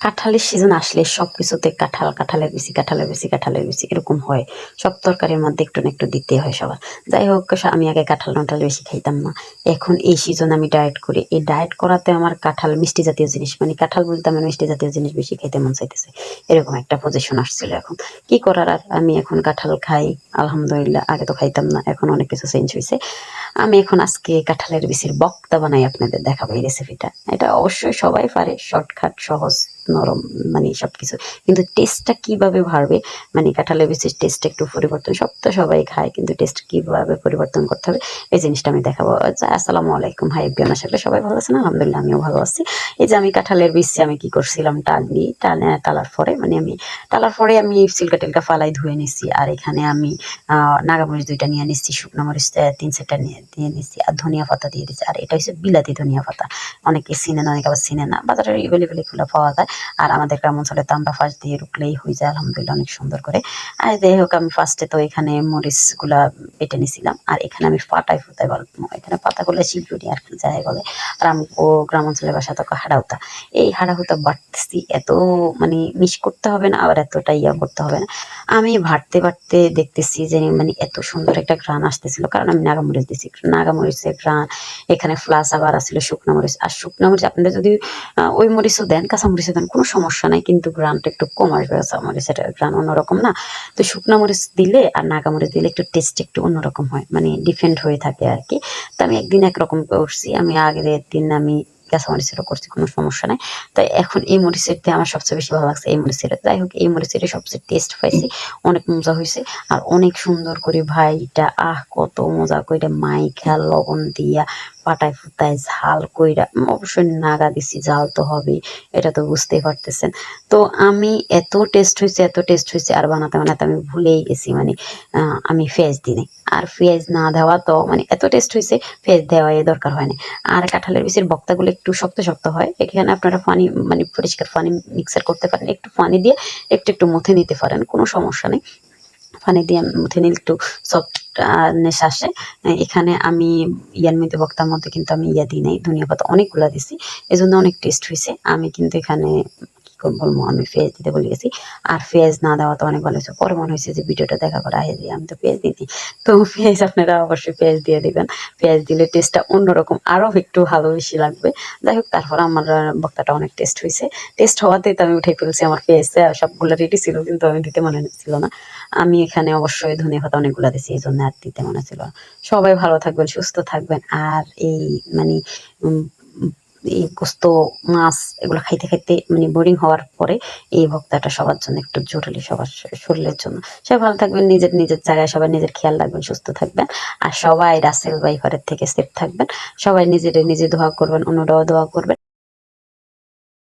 কাঁঠালের সিজন আসলে সবকিছুতে কাঁঠাল, কাঁঠালের বিচি, কাঁঠালের বিচি, কাঁঠালের বিচি এরকম হয়। সব তরকারির মধ্যে একটু না একটু দিতে হয় সবার। যাই হোক, আমি আগে কাঁঠাল-টাঠাল বেশি খাইতাম না। এখন এই সিজন আমি ডায়েট করি। এই ডায়েট করাতে আমার কাঁঠাল মিষ্টি জাতীয় জিনিস, মানে কাঁঠাল বলতে আমার মিষ্টি জাতীয় জিনিস বেশি খাইতে মন চাইতেছে। এরকম একটা পজিশন আসছিল এখন। কি করার আর, আমি এখন কাঁঠাল খাই আলহামদুলিল্লাহ। আগে তো খাইতাম না, এখন অনেক কিছু চেঞ্জ হইছে। আমি এখন আজকে কাঁঠালের বিচির বক্তা বানাই আপনাদের দেখাবো এই রেসিপিটা। এটা অবশ্যই সবাই পারে, শর্টকাট, সহজ, নরম, মানে সবকিছু। কিন্তু টেস্টটা কিভাবে বাড়বে, মানে কাঁঠালের বিচির টেস্ট একটু পরিবর্তন, সব তো সবাই খায় কিন্তু টেস্ট কিভাবে পরিবর্তন করতে হবে এই জিনিসটা আমি দেখাবো। আচ্ছা, আসসালামু আলাইকুম, হাই এভরিওয়ান, আশা করি সবাই ভালো আছেন। আলহামদুলিল্লাহ আমিও ভালো আছি। এই যে আমি কাঁঠালের বিচি আমি কি করছিলাম, টালার পরে, মানে আমি টালার পরে আমি সিল্কা টিল্কা ফালাই ধুয়ে নিছি। আর এখানে আমি নাগামরিচ 2টা নিয়ে নিচ্ছি, শুকনো মরিচ 3-4টা দিয়ে নিচ্ছি, আর ধনিয়া পাতা দিয়ে দিচ্ছি। আর এটা হচ্ছে বিলাতি ধনিয়া পাতা, অনেকে চিনে না, অনেকে আবার চিনে না, বাজারে এভেলেবেল এগুলো পাওয়া যায়। আর আমাদের গ্রাম অঞ্চলে তো আমরা ফার্স্ট দিয়ে রুকলেই হয়ে যায় আলহামদুলিল্লাহ অনেক সুন্দর করে। আর যাই হোক, আমি ফার্স্টে তো এখানে মরিচগুলা বেটে নিছিলাম। আর এখানে আমি পাটায় ফুটাই বলবো, এখানে পাতাগুলো শিলচুটি আর কি যাই বলে। আর ও গ্রাম অঞ্চলের বাসা তো হাড়াউতা। এই হাড়াহুতা বাটতেছি, এত মানে মিস করতে হবে না, আবার এতটা ইয়া করতে হবে না। আমি ভাটতে ভাটতে দেখতেছি যে মানে এত সুন্দর একটা ঘ্রাণ আসতেছিল, কারণ আমি নাগামরিচ দিছি। নাগামরিচের ঘ্রাণ এখানে প্লাস আবার আসছিল শুকনো মরিচ। আর শুকনো মরিচ আপনারা যদি ওই মরিচও দেন, কাঁচা মরিচও দেন, কোনো সমস্যা নাই, কিন্তু ঘ্রাণটা একটু কম আসবে। কাঁচা মরিচের ঘ্রাণ অন্যরকম না। তো শুকনো মরিচ দিলে আর নাগামরিচ দিলে একটু টেস্ট একটু অন্যরকম হয়, মানে ডিফারেন্ট হয়ে থাকে আর কি। তো আমি একদিন একরকম করছি, আমি আগের দিন আমি কাঁচা মরিচেরও করছি, কোনো সমস্যা নাই। তাই এখন এই মরিচের দিয়ে আমার সবচেয়ে বেশি ভালো লাগছে এই মরিচের। যাই হোক, এই মরিচের সবচেয়ে টেস্ট পাইছি, অনেক মজা হয়েছে। আর অনেক সুন্দর করে ভাই এটা, কত মজা কইরা মাইখা লবণ দিয়া পাটায় ফুটায় ঝাল কইরা, অবশ্যই নাগা দিছি, ঝাল তো হবেই, এটা তো বুঝতেই পারতেছেন। তো আমি এত টেস্ট হয়েছে, এত টেস্ট হয়েছে, আর বানাতে বানাতে আমি ভুলেই গেছি, মানে আমি পেঁয়াজ দিই নাই। আর পেঁয়াজ না দেওয়া তো মানে এত টেস্ট হয়েছে, পেঁয়াজ দেওয়া দরকার হয় না। আর কাঁঠালের বিচির বক্তাগুলো একটু শক্ত শক্ত হয়, এখানে আপনারা পানি, মানে পরিষ্কার পানি মিক্সার করতে পারেন, একটু পানি দিয়ে একটু একটু মথে নিতে পারেন, কোনো সমস্যা নেই। পানি দিয়ে মথে নিলে একটু সফটনেস আসে। এখানে আমি ইয়ার মধ্যে, বক্তার মধ্যে কিন্তু আমি ইয়া দিই নাই, ধনিয়া পাতা অনেকগুলা দিছি, এজন্য অনেক টেস্ট হয়েছে। আমি কিন্তু এখানে বলবো, আমি পেঁয়াজ দিতে বলে গেছি। আর পেঁয়াজ না দেওয়া তো অনেক ভালো হয়েছে। পরে মনে হয়েছে যে ভিডিওটা দেখার পর আগে দিয়ে আমি তো পেঁয়াজ দিই, তো পেঁয়াজ আপনারা অবশ্যই পেঁয়াজ দিয়ে দিবেন। পেঁয়াজ দিলে টেস্টটা অন্যরকম, আরও একটু ভালো বেশি লাগবে। যাই হোক, তারপর আমার বক্তাটা অনেক টেস্ট হয়েছে। টেস্ট হওয়াতেই তো আমি উঠে ফেলছি, আমার পেঁয়াজ সবগুলো রেডি ছিল, কিন্তু আমি দিতে মনে ছিল না। আমি এখানে অবশ্যই ধনিয়া পাতা অনেকগুলো দিছি, এই জন্য আর দিতে মনে ছিল না। সবাই ভালো থাকবেন, সুস্থ থাকবেন। আর এই মানে উম, এই গোস্ত, মাছ এগুলো খাইতে খাইতে মানে বোরিং হওয়ার পরে এই ভক্তাটা সবার জন্য একটু জরুরি, সবার শরীরের জন্য। সবাই ভালো থাকবেন, নিজের নিজের জায়গায় সবাই নিজের খেয়াল রাখবেন, সুস্থ থাকবেন। আর সবাই রাসেল ভাইফারের থেকে সেফ থাকবেন। সবাই নিজের নিজে দোয়া করবেন, অন্যরাও দোয়া করবেন।